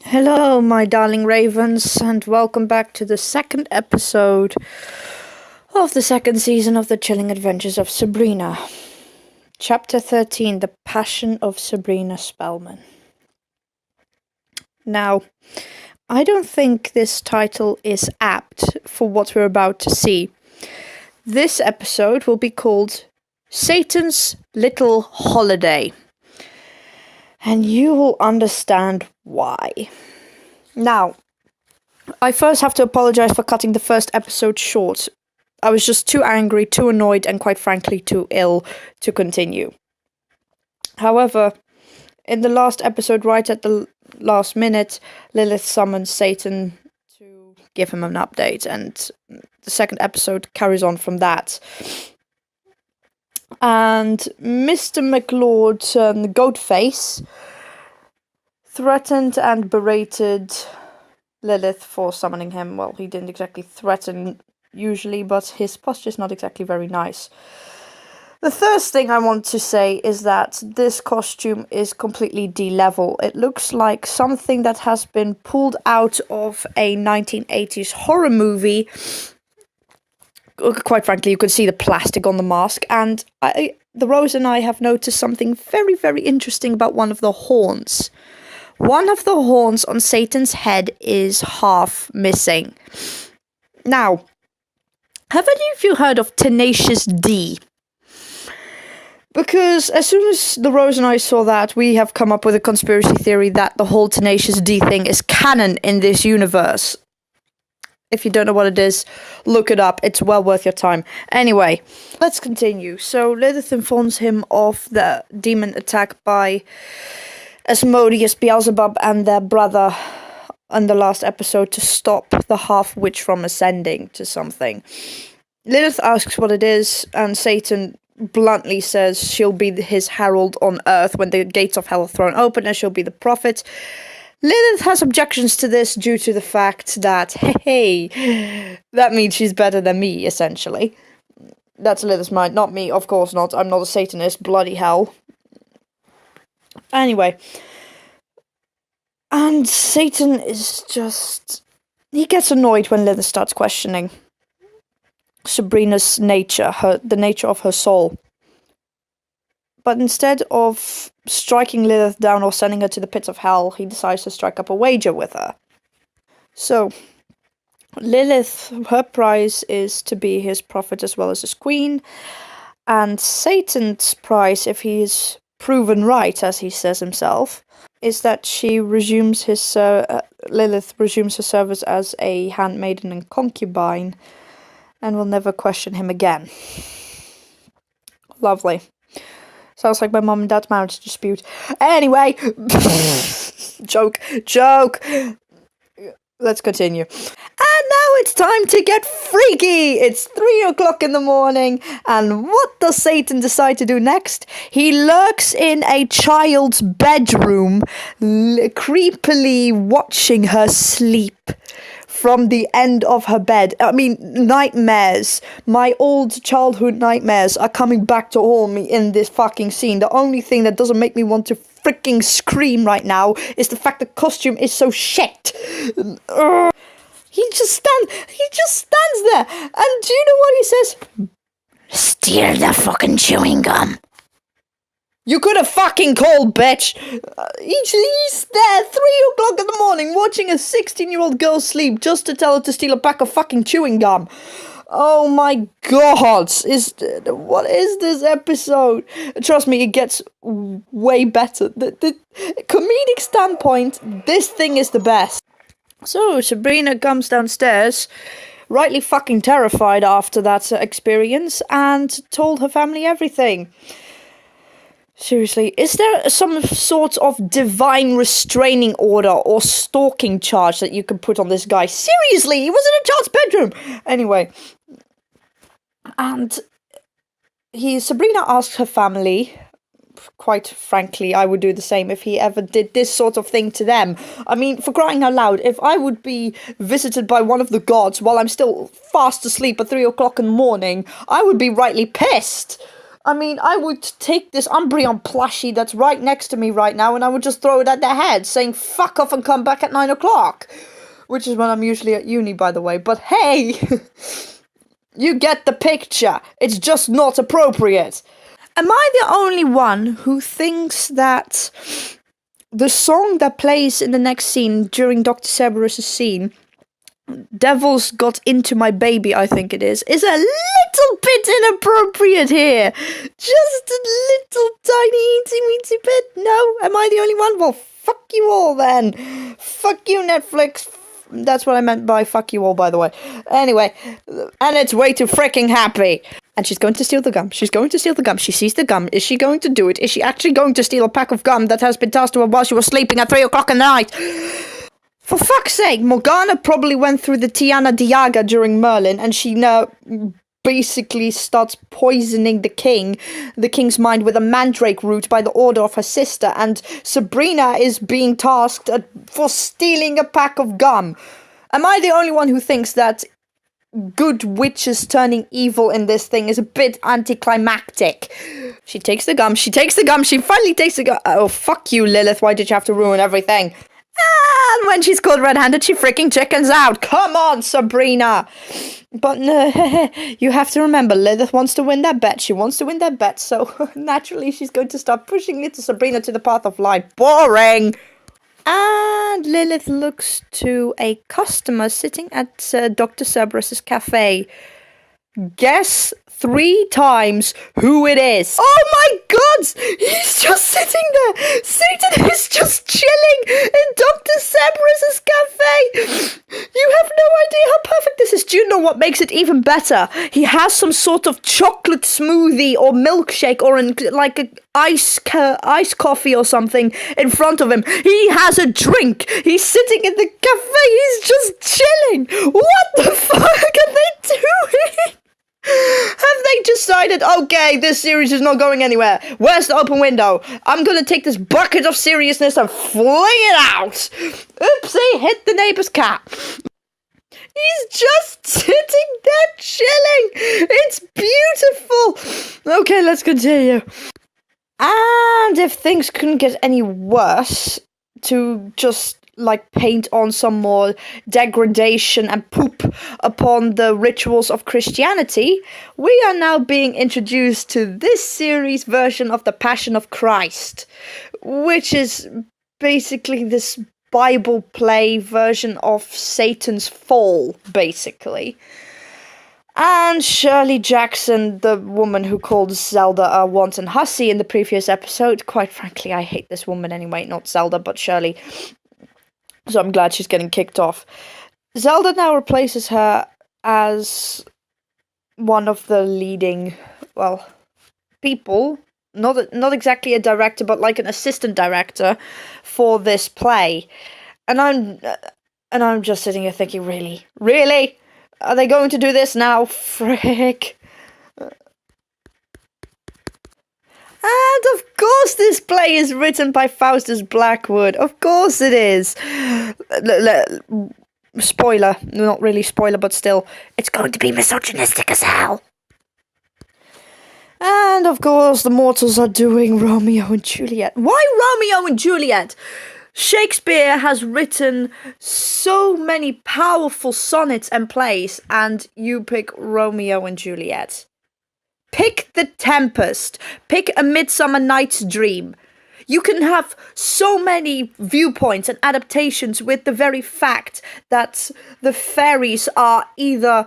Hello, my darling ravens, and welcome back to the second episode of the second season of the Chilling Adventures of Sabrina. Chapter 13, The Passion of Sabrina Spellman. Now, I don't think this title is apt for what we're about to see. This episode will be called Satan's Little Holiday. And you will understand why. Now, I first have to apologize for cutting the first episode short. I was just too angry, too annoyed, and quite frankly too ill to continue. However, in the last episode, right at the last minute, Lilith summons Satan to give him an update, and the second episode carries on from that. And Mr. McLeod, Goatface, threatened and berated Lilith for summoning him. Well, he didn't exactly threaten usually, but his posture's not exactly very nice. The first thing I want to say is that this costume is completely D-level. It looks like something that has been pulled out of a 1980s horror movie. Quite frankly, you can see the plastic on the mask, and the Rose and I have noticed something very, very interesting about one of the horns. One of the horns on Satan's head is half missing. Now, have any of you heard of Tenacious D? Because as soon as the Rose and I saw that, we have come up with a conspiracy theory that the whole Tenacious D thing is canon in this universe. If you don't know what it is, look it up. It's well worth your time. Anyway, let's continue. So Lilith informs him of the demon attack by Asmodeus, Beelzebub, and their brother in the last episode to stop the half-witch from ascending to something. Lilith asks what it is, and Satan bluntly says she'll be his herald on Earth when the gates of hell are thrown open, and she'll be the prophet. Lilith has objections to this due to the fact that, hey, that means she's better than me, essentially. That's Lilith's mind, not me, of course not. I'm not a Satanist, bloody hell. Anyway. And Satan is just... he gets annoyed when Lilith starts questioning Sabrina's nature, the nature of her soul. But instead of striking Lilith down or sending her to the pits of hell, he decides to strike up a wager with her. So, Lilith, her prize is to be his prophet as well as his queen, and Satan's prize, if he is proven right, as he says himself, is that she resumes his Lilith resumes her service as a handmaiden and concubine, and will never question him again. Lovely. Sounds like my mom and dad's marriage dispute. Anyway, joke. Let's continue. And now it's time to get freaky. It's 3 o'clock in the morning, and what does Satan decide to do next? He lurks in a child's bedroom, creepily watching her sleep from the end of her bed. I mean, nightmares. My old childhood nightmares are coming back to haunt me in this fucking scene. The only thing that doesn't make me want to freaking scream right now is the fact the costume is so shit. He just stands there, and do you know what he says? Steal the fucking chewing gum. You could have fucking called, bitch! He's there 3 o'clock in the morning watching a 16-year-old girl sleep just to tell her to steal a pack of fucking chewing gum. Oh my god! What is this episode? Trust me, it gets way better. The comedic standpoint, this thing is the best. So, Sabrina comes downstairs, rightly fucking terrified after that experience, and told her family everything. Seriously, is there some sort of divine restraining order or stalking charge that you can put on this guy? Seriously, he was in a child's bedroom! Anyway, and Sabrina asked her family, quite frankly, I would do the same if he ever did this sort of thing to them. I mean, for crying out loud, if I would be visited by one of the gods while I'm still fast asleep at 3 o'clock in the morning, I would be rightly pissed. I mean, I would take this Umbreon plushie that's right next to me right now, and I would just throw it at their head, saying fuck off and come back at 9 o'clock. Which is when I'm usually at uni, by the way. But hey, you get the picture. It's just not appropriate. Am I the only one who thinks that the song that plays in the next scene during Dr. Cerberus' scene, Devils Got Into My Baby, I think it is a little bit inappropriate here. Just a little tiny teensy bit. No? Am I the only one? Well, fuck you all then. Fuck you, Netflix. That's what I meant by fuck you all, by the way. Anyway, and it's way too freaking happy. And she's going to steal the gum. She's going to steal the gum. She sees the gum. Is she going to do it? Is she actually going to steal a pack of gum that has been tossed to her while she was sleeping at 3 o'clock in the night? For fuck's sake, Morgana probably went through the Tiana Diaga during Merlin, and she now basically starts poisoning the king's mind with a mandrake root by the order of her sister, and Sabrina is being tasked for stealing a pack of gum. Am I the only one who thinks that good witches turning evil in this thing is a bit anticlimactic? She takes the gum, she finally takes the gum. Oh, fuck you, Lilith, why did you have to ruin everything? And when she's caught red-handed, she freaking chickens out. Come on, Sabrina. But you have to remember, Lilith wants to win that bet. She wants to win that bet, so naturally she's going to start pushing little Sabrina to the path of light. Boring. And Lilith looks to a customer sitting at Dr. Cerberus' cafe. Guess 3 times who it is. Oh my god! He's just sitting there! Satan is just chilling in Dr. Cerberus' cafe! You have no idea how perfect this is. Do you know what makes it even better? He has some sort of chocolate smoothie or milkshake or like a ice coffee or something in front of him. He has a drink. He's sitting in the cafe. He's just chilling. What the fuck are they doing? Have they decided, okay, this series is not going anywhere? Where's the open window? I'm gonna take this bucket of seriousness and fling it out. Oopsie, hit the neighbor's cat. He's just sitting there chilling. It's beautiful. Okay, let's continue. And if things couldn't get any worse, to just like paint on some more degradation and poop upon the rituals of Christianity, we are now being introduced to this series version of the Passion of Christ, which is basically this Bible play version of Satan's fall, basically. And Shirley Jackson, the woman who called Zelda a wanton hussy in the previous episode, quite frankly, I hate this woman anyway, not Zelda, but Shirley. So I'm glad she's getting kicked off. Zelda now replaces her as one of the leading, people. Not exactly a director, but like an assistant director for this play. And I'm just sitting here thinking, really? Are they going to do this now? Frick. And of course this play is written by Faustus Blackwood. Of course it is. Spoiler. Not really spoiler, but still. It's going to be misogynistic as hell. And of course the mortals are doing Romeo and Juliet. Why Romeo and Juliet? Shakespeare has written so many powerful sonnets and plays, and you pick Romeo and Juliet. Pick The Tempest. Pick A Midsummer Night's Dream. You can have so many viewpoints and adaptations with the very fact that the fairies are either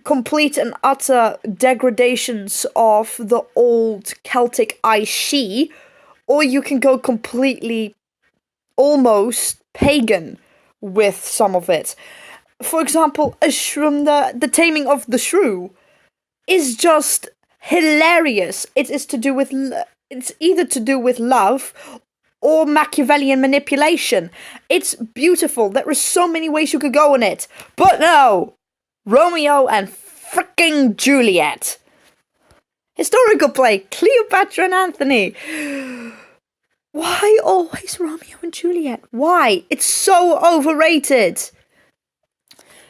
complete and utter degradations of the old Celtic Aishí, or you can go completely almost pagan with some of it. For example, the Taming of the Shrew is just hilarious. It is to do with it's either to do with love or Machiavellian manipulation. It's beautiful. There are so many ways you could go on it. But no, Romeo and fricking Juliet. Historical play, Cleopatra and Anthony. Why always Romeo and Juliet? Why? It's so overrated.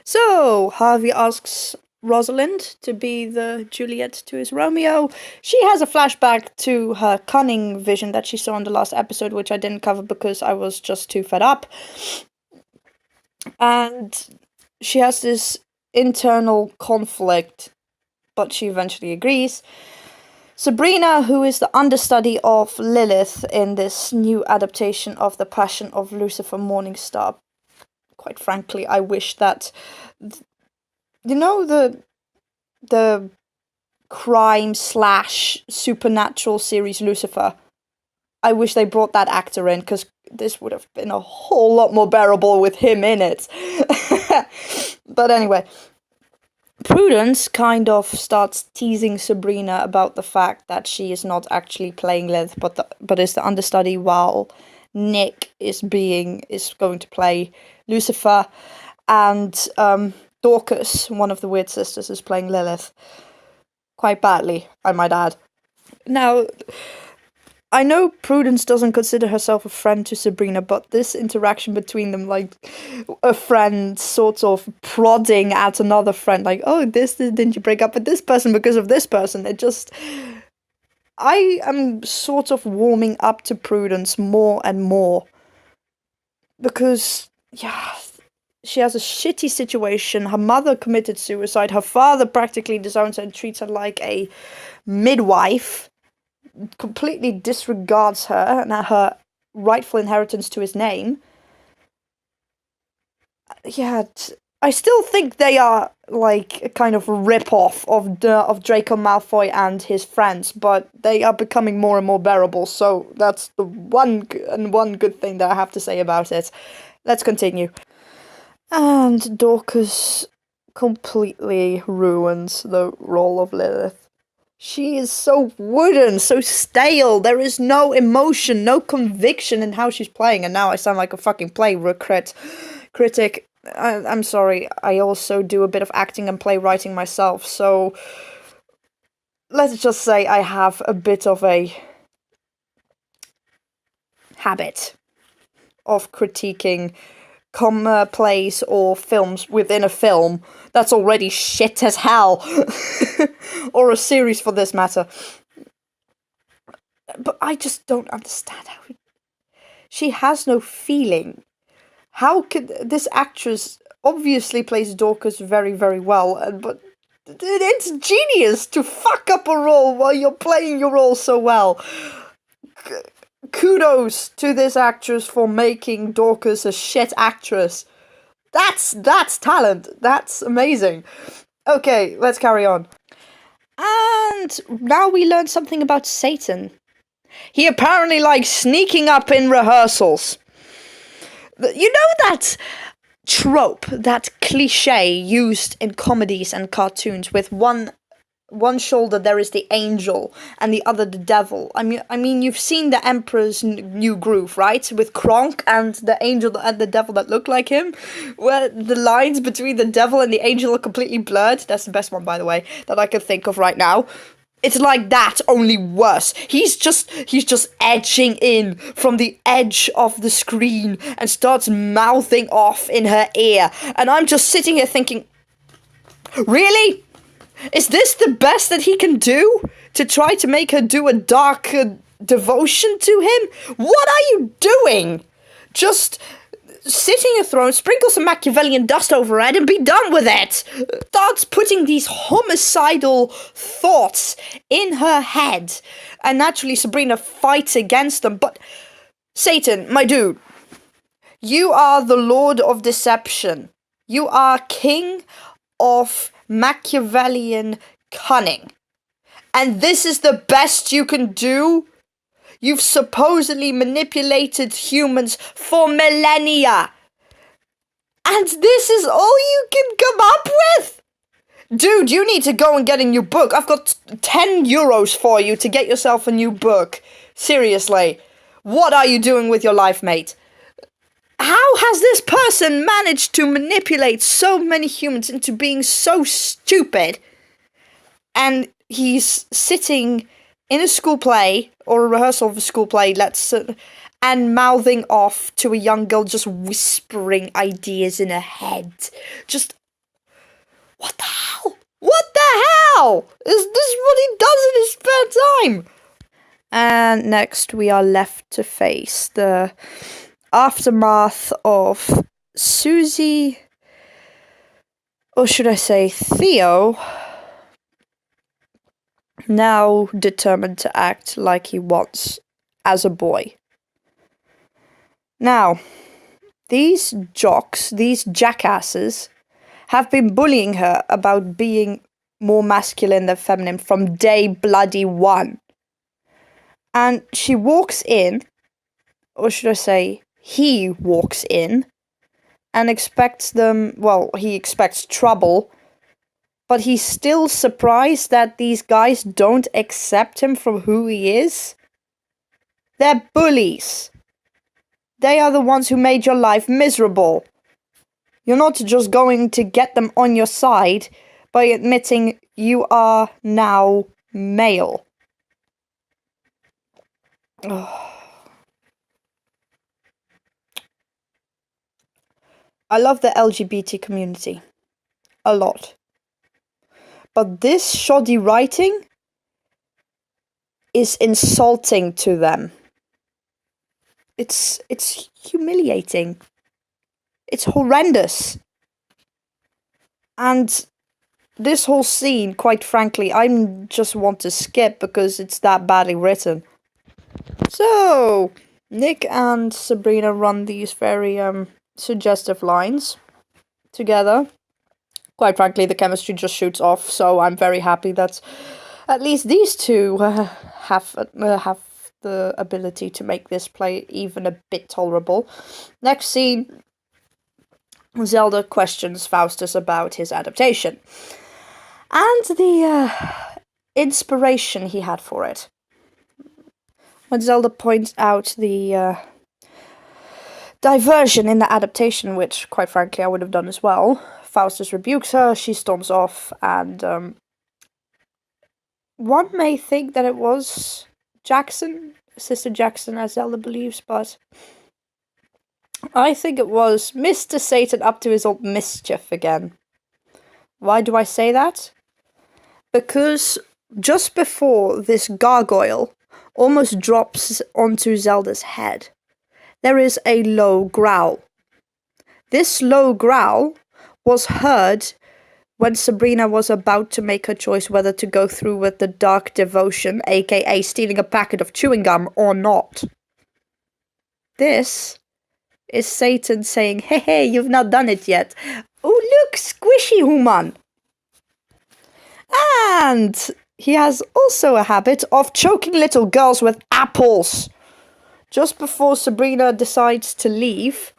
So, Harvey asks Rosalind to be the Juliet to his Romeo. She has a flashback to her cunning vision that she saw in the last episode, which I didn't cover because I was just too fed up. And she has this internal conflict, but she eventually agrees. Sabrina, who is the understudy of Lilith in this new adaptation of The Passion of Lucifer Morningstar. Quite frankly, I wish that, the crime / supernatural series Lucifer, I wish they brought that actor in, because this would have been a whole lot more bearable with him in it. But anyway, Prudence kind of starts teasing Sabrina about the fact that she is not actually playing Lilith, but is the understudy, while Nick is going to play Lucifer, and Dorcas, one of the Weird Sisters, is playing Lilith. Quite badly, I might add. Now, I know Prudence doesn't consider herself a friend to Sabrina, but this interaction between them, like a friend sort of prodding at another friend, like, oh, didn't you break up with this person because of this person? I am sort of warming up to Prudence more and more. Because, yeah, she has a shitty situation. Her mother committed suicide. Her father practically disowns her and treats her like a midwife. Completely disregards her and her rightful inheritance to his name. Yeah, I still think they are like a kind of rip-off of Draco Malfoy and his friends, but they are becoming more and more bearable, so that's the one good thing that I have to say about it. Let's continue. And Dorcas completely ruins the role of Lilith. She is so wooden, so stale. There is no emotion, no conviction in how she's playing. And now I sound like a fucking play critic. I'm sorry. I also do a bit of acting and playwriting myself. So let's just say I have a bit of a habit of critiquing plays or films within a film that's already shit as hell. Or a series for this matter. But I just don't understand how she has no feeling. How could this actress obviously plays Dorcas very, very well, but it's genius to fuck up a role while you're playing your role so well. Kudos to this actress for making Dorcas a shit actress. That's talent. That's amazing. Okay, let's carry on. And now we learn something about Satan. He apparently likes sneaking up in rehearsals. You know that trope, that cliche used in comedies and cartoons with one shoulder there is the angel and the other the devil. I mean you've seen the Emperor's New Groove, right? With Kronk and the angel and the devil that look like him, where the lines between the devil and the angel are completely blurred. That's the best one, by the way, that I can think of right now. It's like that, only worse. He's just edging in from the edge of the screen and starts mouthing off in her ear. And I'm just sitting here thinking, really? Is this the best that he can do? To try to make her do a dark devotion to him? What are you doing? Just sit in your throne, sprinkle some Machiavellian dust over it, and be done with it. Starts putting these homicidal thoughts in her head. And naturally, Sabrina fights against them. But, Satan, my dude, you are the Lord of Deception. You are king of Machiavellian cunning. And this is the best you can do? You've supposedly manipulated humans for millennia. And this is all you can come up with? Dude, you need to go and get a new book. I've got 10 euros for you to get yourself a new book. Seriously. What are you doing with your life, mate? How has this person managed to manipulate so many humans into being so stupid? And he's sitting in a school play, or a rehearsal of a school play, and mouthing off to a young girl, just whispering ideas in her head. Just, what the hell? What the hell? Is this what he does in his spare time? And next we are left to face the aftermath of Susie, or should I say Theo, now determined to act like he was as a boy. Now, these jocks, these jackasses, have been bullying her about being more masculine than feminine from day bloody one. And she walks in, or should I say, he walks in, and expects them, well, he expects trouble, but he's still surprised that these guys don't accept him for who he is. They're bullies. They are the ones who made your life miserable. You're not just going to get them on your side by admitting you are now male. I love the LGBT community. A lot. But this shoddy writing is insulting to them. It's humiliating. It's horrendous. And this whole scene, quite frankly, I just want to skip because it's that badly written. So, Nick and Sabrina run these very suggestive lines together. Quite frankly, the chemistry just shoots off, so I'm very happy that at least these two have the ability to make this play even a bit tolerable. Next scene, Zelda questions Faustus about his adaptation and the inspiration he had for it. When Zelda points out the diversion in the adaptation, which, quite frankly, I would have done as well, Faustus rebukes her, she storms off, and one may think that it was Jackson, Sister Jackson, as Zelda believes, but I think it was Mr. Satan up to his old mischief again. Why do I say that? Because just before this gargoyle almost drops onto Zelda's head, there is a low growl. This low growl was heard when Sabrina was about to make her choice whether to go through with the dark devotion, aka stealing a packet of chewing gum, or not. This is Satan saying, hey, you've not done it yet. Oh, look, squishy human. And he has also a habit of choking little girls with apples. Just before Sabrina decides to leave,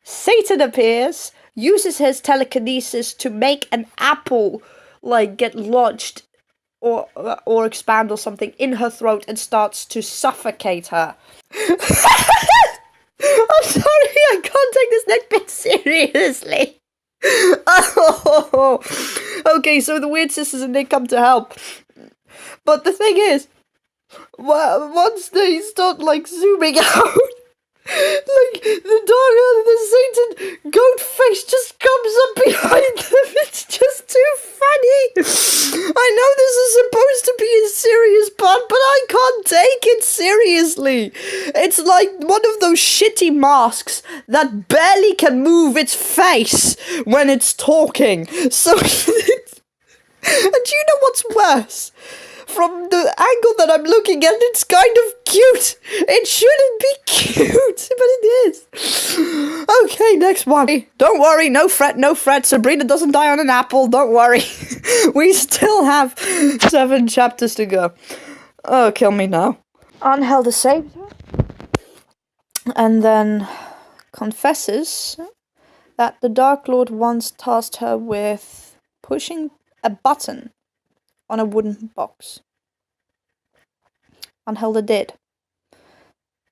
Satan appears, uses his telekinesis to make an apple get lodged or expand or something in her throat and starts to suffocate her. I'm sorry, I can't take this next bit seriously. Oh, okay, so the Weird Sisters and Nick come to help. But the thing is, once they start zooming out, the Satan goat face just comes up behind them. It's just too funny. I know this is supposed to be a serious part, but I can't take it seriously. It's like one of those shitty masks that barely can move its face when it's talking. So, and do you know what's worse? From the angle that I'm looking at, it's kind of cute. It shouldn't be cute, but it is. Okay, next one. Don't worry, no fret. Sabrina doesn't die on an apple, don't worry. We still have 7 chapters to go. Oh, kill me now. Anhelda saves her. And then confesses that the Dark Lord once tasked her with pushing a button on a wooden box. Anhelda did.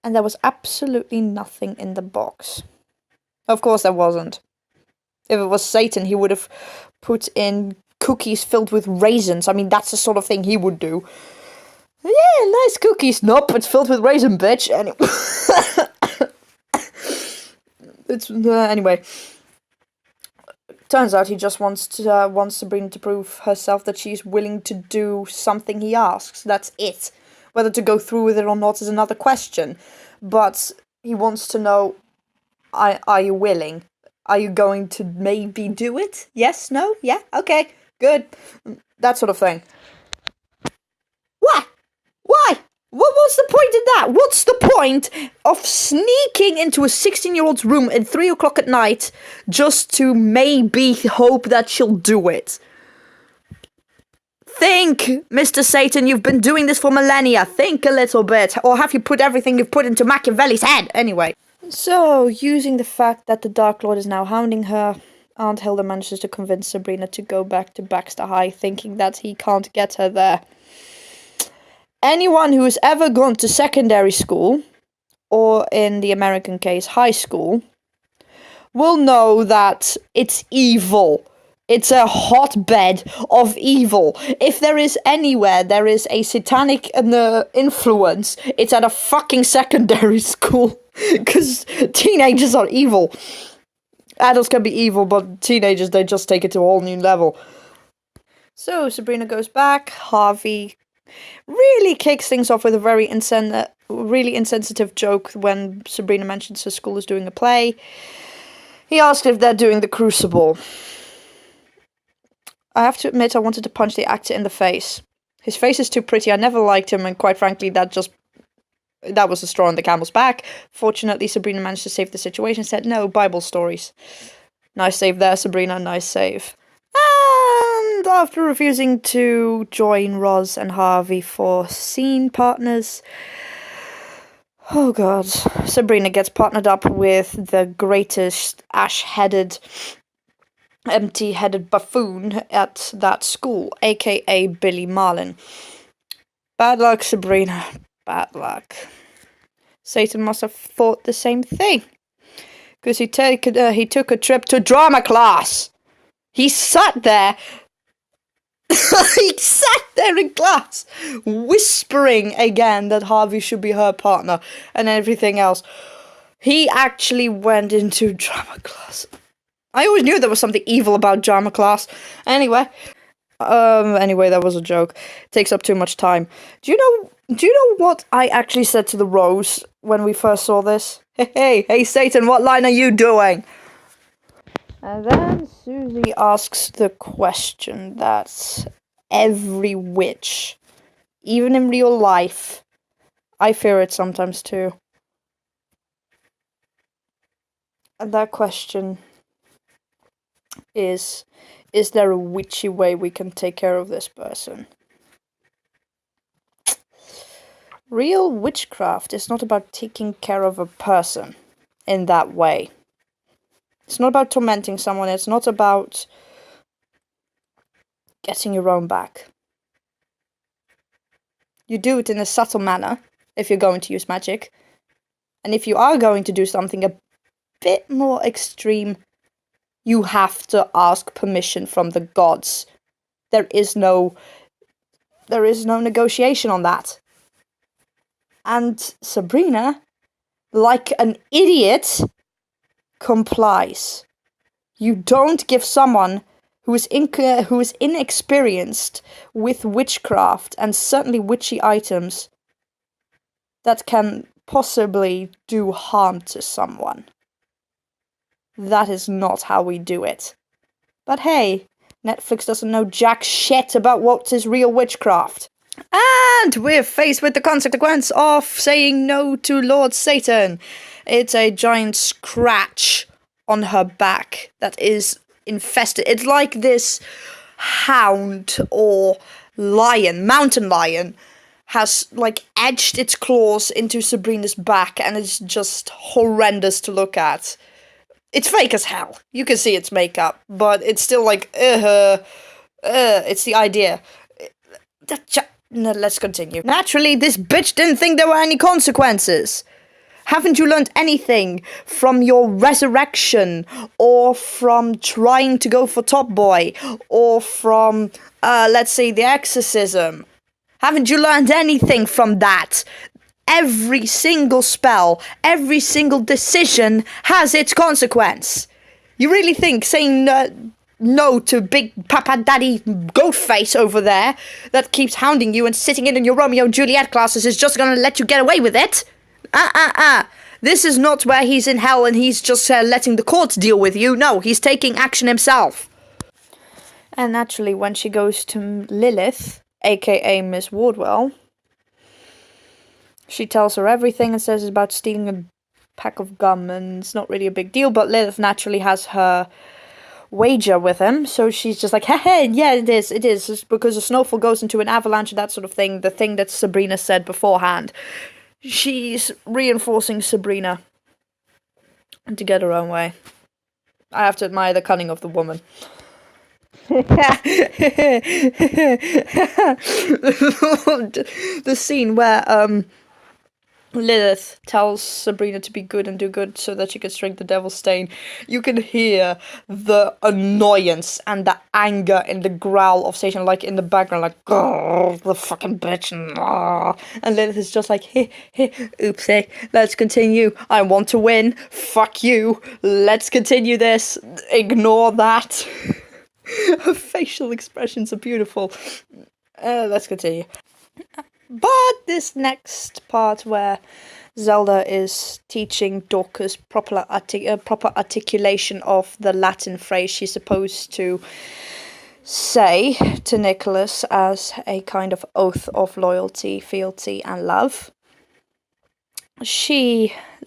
And there was absolutely nothing in the box. Of course there wasn't. If it was Satan, he would have put in cookies filled with raisins. I mean, that's the sort of thing he would do. Yeah, nice cookies. Nope, it's filled with raisin, bitch. Anyway. Turns out he just wants Sabrina to prove herself that she's willing to do something he asks. That's it. Whether to go through with it or not is another question. But he wants to know, are you willing? Are you going to maybe do it? Yes? No? Yeah? Okay. Good. That sort of thing. What? Why? What was the point of that? What's the point of sneaking into a 16-year-old's room at 3 o'clock at night just to maybe hope that she'll do it? Think, Mr. Satan, you've been doing this for millennia. Think a little bit. Or have you put everything you've put into Machiavelli's head? Anyway. So, using the fact that the Dark Lord is now hounding her, Aunt Hilda manages to convince Sabrina to go back to Baxter High, thinking that he can't get her there. Anyone who has ever gone to secondary school, or in the American case, high school, will know that it's evil. It's a hotbed of evil. If there is anywhere there is a satanic influence, it's at a fucking secondary school. Because teenagers are evil. Adults can be evil, but teenagers, they just take it to a whole new level. So, Sabrina goes back. Harvey really kicks things off with a very really insensitive joke when Sabrina mentions her school is doing a play. He asks if they're doing The Crucible. I have to admit I wanted to punch the actor in the face. His face is too pretty. I never liked him, and quite frankly, that was a straw on the camel's back. Fortunately, Sabrina managed to save the situation, said, no, Bible stories. Nice save there, Sabrina, nice save. And after refusing to join Roz and Harvey for scene partners, oh god, Sabrina gets partnered up with the greatest ash-headed, empty-headed buffoon at that school, aka Billy Marlin. Bad luck, Sabrina. Bad luck. Satan must have thought the same thing, because he took a trip to drama class. He sat there. He sat there in class, whispering again that Harvey should be her partner and everything else. He actually went into drama class. I always knew there was something evil about drama class. Anyway, that was a joke. It takes up too much time. Do you know what I actually said to the Rose when we first saw this? Hey, Satan, what line are you doing? And then Susie asks the question that every witch, even in real life, I fear it sometimes too. And that question is there a witchy way we can take care of this person? Real witchcraft is not about taking care of a person in that way. It's not about tormenting someone. It's not about getting your own back. You do it in a subtle manner if you're going to use magic. And if you are going to do something a bit more extreme, you have to ask permission from the gods. There is no negotiation on that. And Sabrina, like an idiot, complies. You don't give someone who is inexperienced with witchcraft and certainly witchy items that can possibly do harm to someone. That is not how we do it. But hey, Netflix doesn't know jack shit about what is real witchcraft. And we're faced with the consequence of saying no to Lord Satan. It's a giant scratch on her back that is infested. It's like this hound or lion, mountain lion, has like edged its claws into Sabrina's back, and it's just horrendous to look at. It's fake as hell. You can see it's makeup, but it's still like, it's the idea. No, let's continue. Naturally, this bitch didn't think there were any consequences. Haven't you learned anything from your resurrection, or from trying to go for Top Boy, or from, let's say, the exorcism? Haven't you learned anything from that? Every single spell, every single decision has its consequence. You really think saying no to Big Papa Daddy Goatface over there that keeps hounding you and sitting in your Romeo and Juliet classes is just gonna let you get away with it. This is not where he's in hell and he's just letting the courts deal with you. No, he's taking action himself. And naturally, when she goes to Lilith, aka Miss Wardwell, she tells her everything and says it's about stealing a pack of gum, and it's not really a big deal, but Lilith naturally has her wager with him, so she's just like, hey, yeah, it is, it's because a snowfall goes into an avalanche, that sort of thing, the thing that Sabrina said beforehand. She's reinforcing Sabrina to get her own way. I have to admire the cunning of the woman. The scene where Lilith tells Sabrina to be good and do good so that she can shrink the devil's stain. You can hear the annoyance and the anger in the growl of Satan, like in the background, like, oh, the fucking bitch. And Lilith is just like, oopsie, let's continue. I want to win. Fuck you. Let's continue this. Ignore that. Her facial expressions are beautiful. Let's continue. But this next part where Zelda is teaching Dorcas proper articulation of the Latin phrase she's supposed to say to Nicholas as a kind of oath of loyalty, fealty, and love.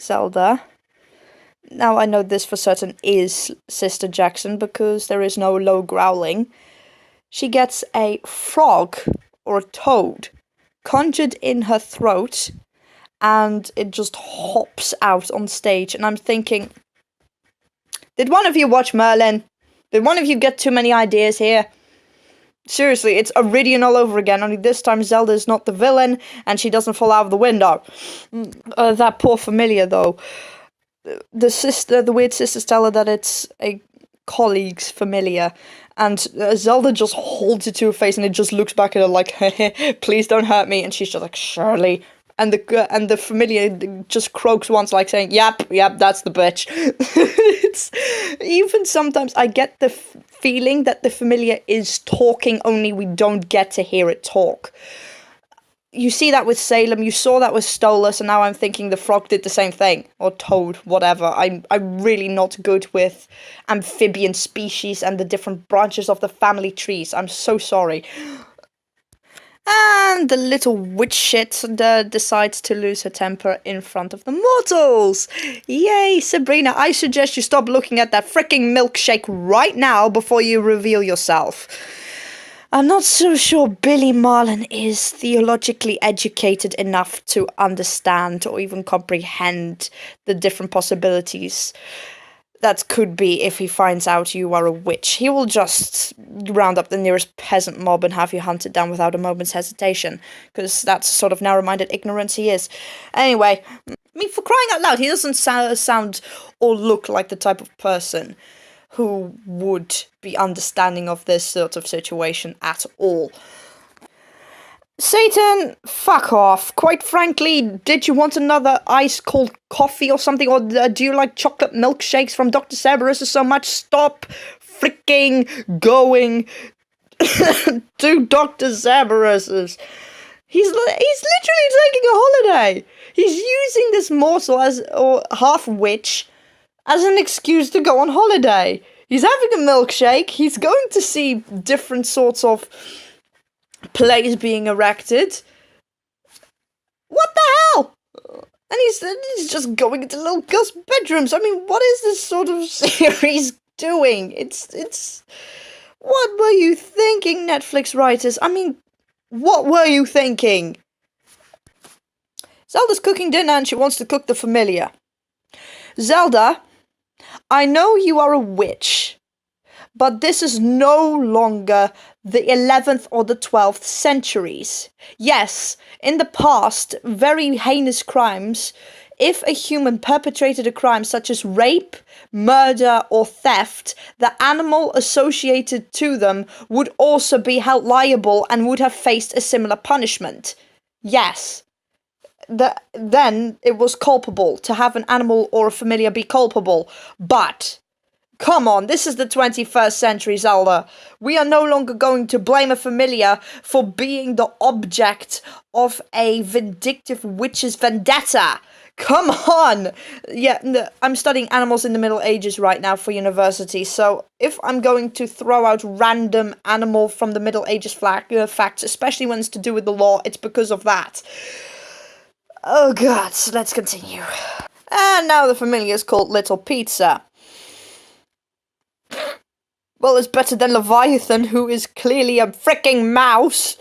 Zelda, now I know this for certain is Sister Jackson because there is no low growling. She gets a frog or a toad conjured in her throat, and it just hops out on stage. And I'm thinking, did one of you watch Merlin? Did one of you get too many ideas here? Seriously, it's Iridian all over again, only this time Zelda is not the villain, and she doesn't fall out of the window. That poor familiar, though. The weird sisters tell her that it's a colleague's familiar, and Zelda just holds it to her face and it just looks back at her like, please don't hurt me, and she's just like, surely. And the familiar just croaks once, like saying, yep, that's the bitch. It's even sometimes I get the feeling that the familiar is talking, only we don't get to hear it talk. You see that with Salem, you saw that with Stolas, and now I'm thinking the frog did the same thing. Or toad, whatever. I'm really not good with amphibian species and the different branches of the family trees. I'm so sorry. And the little witch shit decides to lose her temper in front of the mortals. Yay, Sabrina, I suggest you stop looking at that freaking milkshake right now before you reveal yourself. I'm not so sure Billy Marlin is theologically educated enough to understand or even comprehend the different possibilities that could be if he finds out you are a witch. He will just round up the nearest peasant mob and have you hunted down without a moment's hesitation, because that's the sort of narrow-minded ignorance he is. Anyway, I mean, for crying out loud, he doesn't sound or look like the type of person who would be understanding of this sort of situation at all. Satan, fuck off. Quite frankly, did you want another ice-cold coffee or something? Or do you like chocolate milkshakes from Dr. Cerberus so much? Stop freaking going to Dr. Cerberus's. He's literally taking a holiday. He's using this morsel or half-witch as an excuse to go on holiday. He's having a milkshake. He's going to see different sorts of plays being erected. What the hell? And he's just going into little girls' bedrooms. I mean, what is this sort of series doing? It's. What were you thinking, Netflix writers? I mean, what were you thinking? Zelda's cooking dinner and she wants to cook the familiar. Zelda, I know you are a witch, but this is no longer the 11th or the 12th centuries. Yes, in the past, very heinous crimes, if a human perpetrated a crime such as rape, murder, or theft, the animal associated to them would also be held liable and would have faced a similar punishment. Yes. Then it was culpable to have an animal or a familiar be culpable. But Come on, this is the 21st century, Zelda. We are no longer going to blame a familiar for being the object of a vindictive witch's vendetta. Come on! Yeah, I'm studying animals in the Middle Ages right now for university, so if I'm going to throw out random animal from the Middle Ages facts, especially when it's to do with the law, it's because of that. Oh god, so let's continue. And now the familiar is called Little Pizza. Well, it's better than Leviathan, who is clearly a freaking mouse.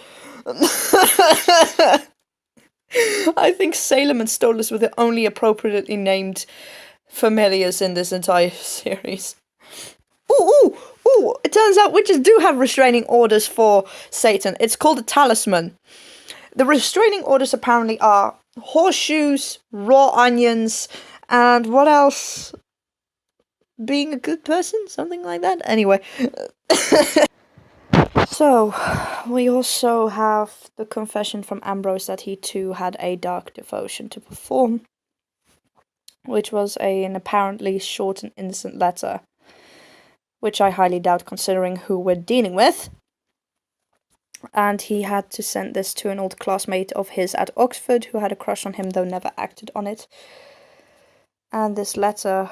I think Salem and Stolas were the only appropriately named familiars in this entire series. Ooh! It turns out witches do have restraining orders for Satan. It's called a talisman. The restraining orders apparently are horseshoes, raw onions, and what else? Being a good person? Something like that? Anyway. So, we also have the confession from Ambrose that he too had a dark devotion to perform, which was an apparently short and innocent letter, which I highly doubt considering who we're dealing with. And he had to send this to an old classmate of his at Oxford who had a crush on him, though never acted on it. And this letter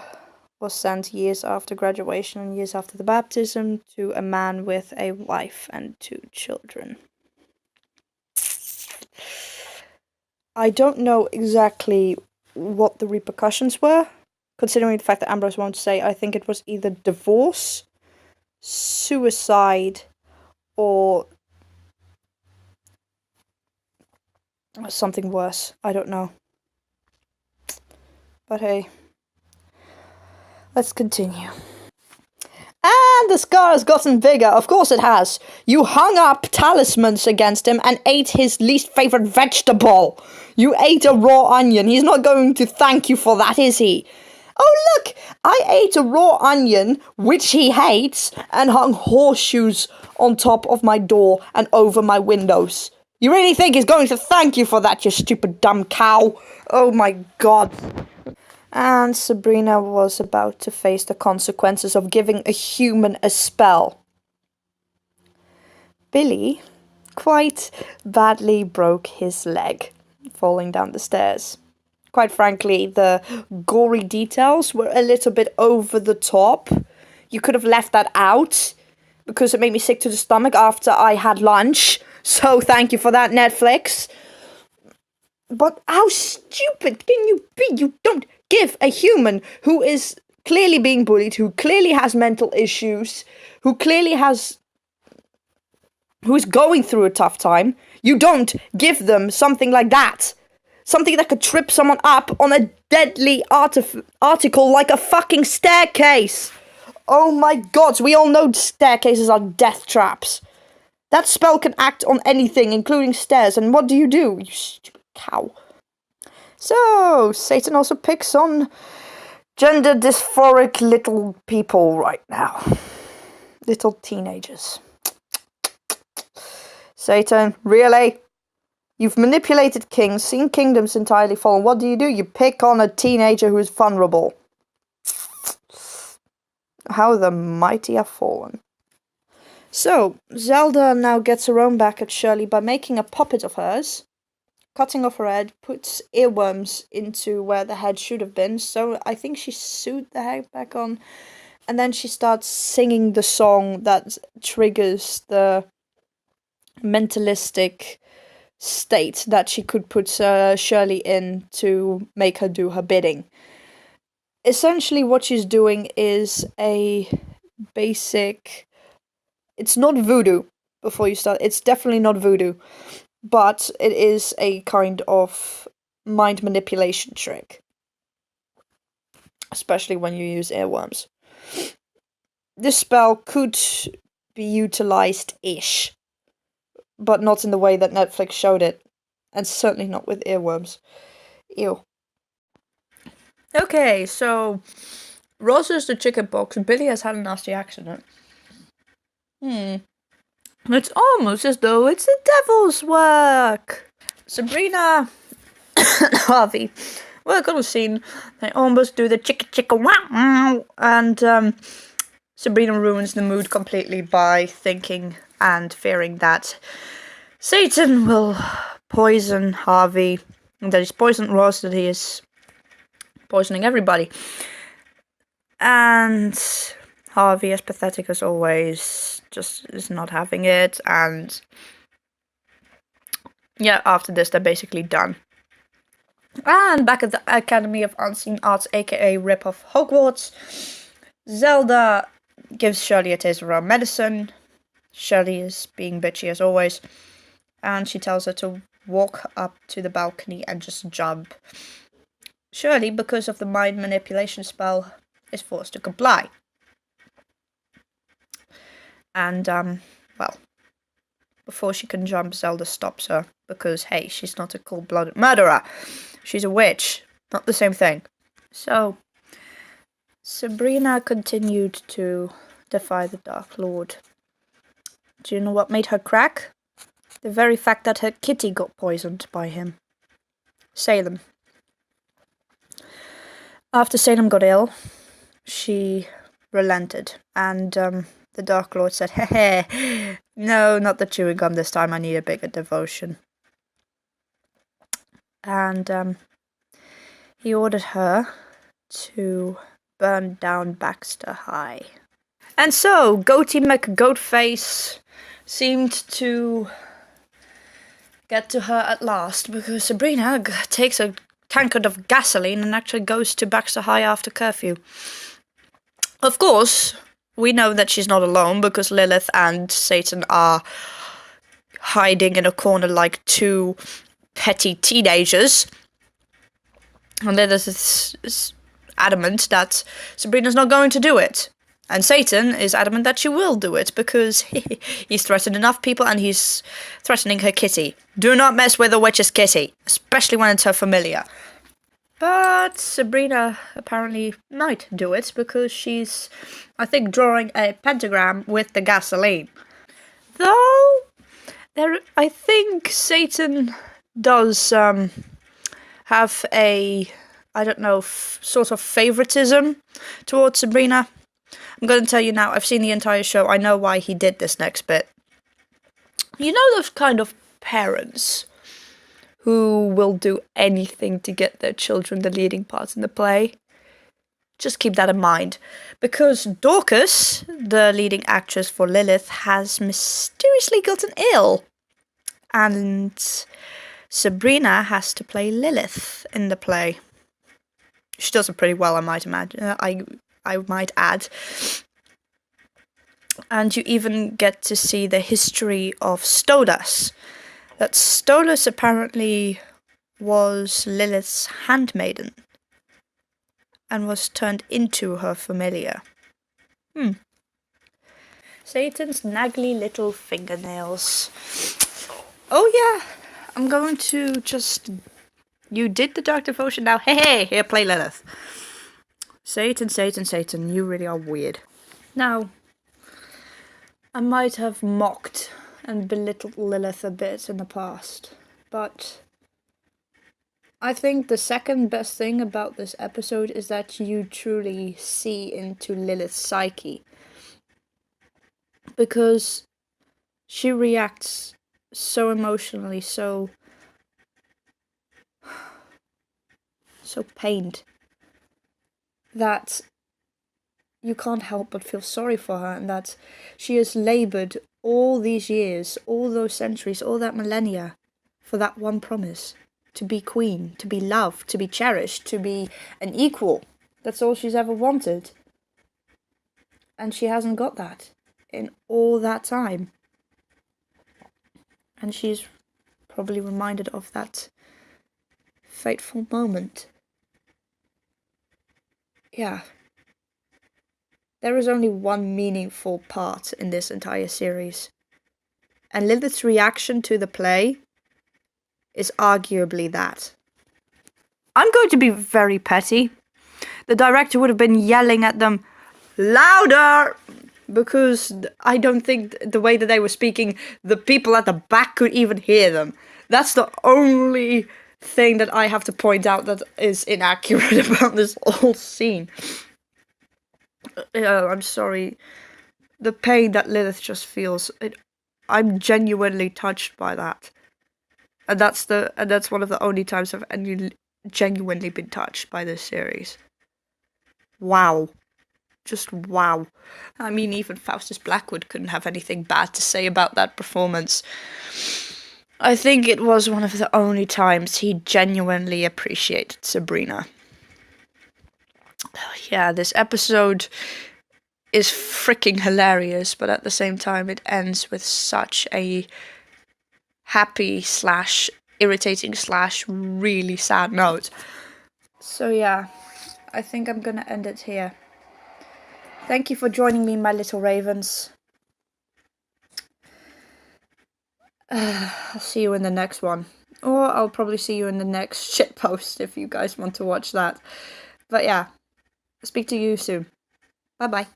was sent years after graduation and years after the baptism to a man with a wife and 2 children. I don't know exactly what the repercussions were, considering the fact that Ambrose won't say. I think it was either divorce, suicide, or something worse. I don't know. But hey, let's continue. And the scar has gotten bigger. Of course it has. You hung up talismans against him and ate his least favorite vegetable. You ate a raw onion. He's not going to thank you for that, is he? Oh, look! I ate a raw onion, which he hates, and hung horseshoes on top of my door and over my windows. You really think he's going to thank you for that, you stupid dumb cow? Oh my god. And Sabrina was about to face the consequences of giving a human a spell. Billy quite badly broke his leg, falling down the stairs. Quite frankly, the gory details were a little bit over the top. You could have left that out, because it made me sick to the stomach after I had lunch. So thank you for that, Netflix. But how stupid can you be? You don't give a human who is clearly being bullied, who clearly has mental issues, who is going through a tough time, you don't give them something like that. Something that could trip someone up on a deadly article like a fucking staircase. Oh my god, we all know staircases are death traps. That spell can act on anything, including stairs, and what do? You stupid cow. So, Satan also picks on gender dysphoric little people right now. Little teenagers. Satan, really? You've manipulated kings, seen kingdoms entirely fallen. What do? You pick on a teenager who is vulnerable. How the mighty have fallen. So, Zelda now gets her own back at Shirley by making a puppet of hers, cutting off her head, puts earworms into where the head should have been, so I think she sewed the head back on, and then she starts singing the song that triggers the mentalistic state that she could put Shirley in to make her do her bidding. Essentially what she's doing is a basic... It's not voodoo, before you start. It's definitely not voodoo. But it is a kind of mind manipulation trick. Especially when you use earworms. This spell could be utilized-ish. But not in the way that Netflix showed it. And certainly not with earworms. Ew. Okay, so... Rosa's the chicken pox. Billy has had a nasty accident. It's almost as though it's the devil's work. Sabrina and Harvey work on a scene. They almost do the chicka chicka wow. And Sabrina ruins the mood completely by thinking and fearing that Satan will poison Harvey, and that he's poisoned Ross, that he is poisoning everybody. And Harvey, as pathetic as always, just is not having it, and yeah, after this, they're basically done. And back at the Academy of Unseen Arts, aka Rip of Hogwarts, Zelda gives Shirley a taste of her own medicine. Shirley is being bitchy as always, and she tells her to walk up to the balcony and just jump. Shirley, because of the mind manipulation spell, is forced to comply. And, well, before she can jump, Zelda stops her, because, hey, she's not a cold-blooded murderer. She's a witch. Not the same thing. So, Sabrina continued to defy the Dark Lord. Do you know what made her crack? The very fact that her kitty got poisoned by him. Salem. After Salem got ill, she relented, and the Dark Lord said, "Heh, no, not the chewing gum this time, I need a bigger devotion." And he ordered her to burn down Baxter High. And so, Goatee McGoatface seemed to get to her at last, because Sabrina takes a tankard of gasoline and actually goes to Baxter High after curfew. Of course, we know that she's not alone, because Lilith and Satan are hiding in a corner like two petty teenagers. And Lilith is adamant that Sabrina's not going to do it. And Satan is adamant that she will do it, because he's threatened enough people, and he's threatening her kitty. Do not mess with a witch's kitty, especially when it's her familiar. But Sabrina apparently might do it, because she's, I think, drawing a pentagram with the gasoline. Though, I think Satan does have a, I don't know, sort of favoritism towards Sabrina. I'm going to tell you now, I've seen the entire show, I know why he did this next bit. You know those kind of parents who will do anything to get their children the leading parts in the play? Just keep that in mind. Because Dorcas, the leading actress for Lilith, has mysteriously gotten ill. And Sabrina has to play Lilith in the play. She does it pretty well, I might imagine. I might add. And you even get to see the history of Stolas. That Stolas apparently was Lilith's handmaiden and was turned into her familiar. Satan's naggly little fingernails. Oh yeah, I'm going to just... You did the Dark Devotion, now hey, here, play Lilith. Satan, Satan, Satan, you really are weird. Now, I might have mocked and belittled Lilith a bit in the past, but I think the second best thing about this episode is that you truly see into Lilith's psyche. Because she reacts so emotionally, so pained, that you can't help but feel sorry for her, and that she has laboured all these years, all those centuries, all that millennia, for that one promise. To be queen, to be loved, to be cherished, to be an equal. That's all she's ever wanted. And she hasn't got that in all that time. And she's probably reminded of that fateful moment. Yeah. There is only one meaningful part in this entire series. And Lilith's reaction to the play is arguably that. I'm going to be very petty. The director would have been yelling at them, louder! Because I don't think the way that they were speaking, the people at the back could even hear them. That's the only thing that I have to point out that is inaccurate about this whole scene. I'm sorry. The pain that Lilith just feels, I'm genuinely touched by that. And that's one of the only times I've genuinely been touched by this series. Wow. Just wow. I mean, even Faustus Blackwood couldn't have anything bad to say about that performance. I think it was one of the only times he genuinely appreciated Sabrina. Yeah, this episode is freaking hilarious, but at the same time it ends with such a happy / irritating / really sad note. So yeah, I think I'm gonna end it here. Thank you for joining me, my little ravens. I'll see you in the next one. Or I'll probably see you in the next shitpost if you guys want to watch that. But yeah, speak to you soon. Bye-bye.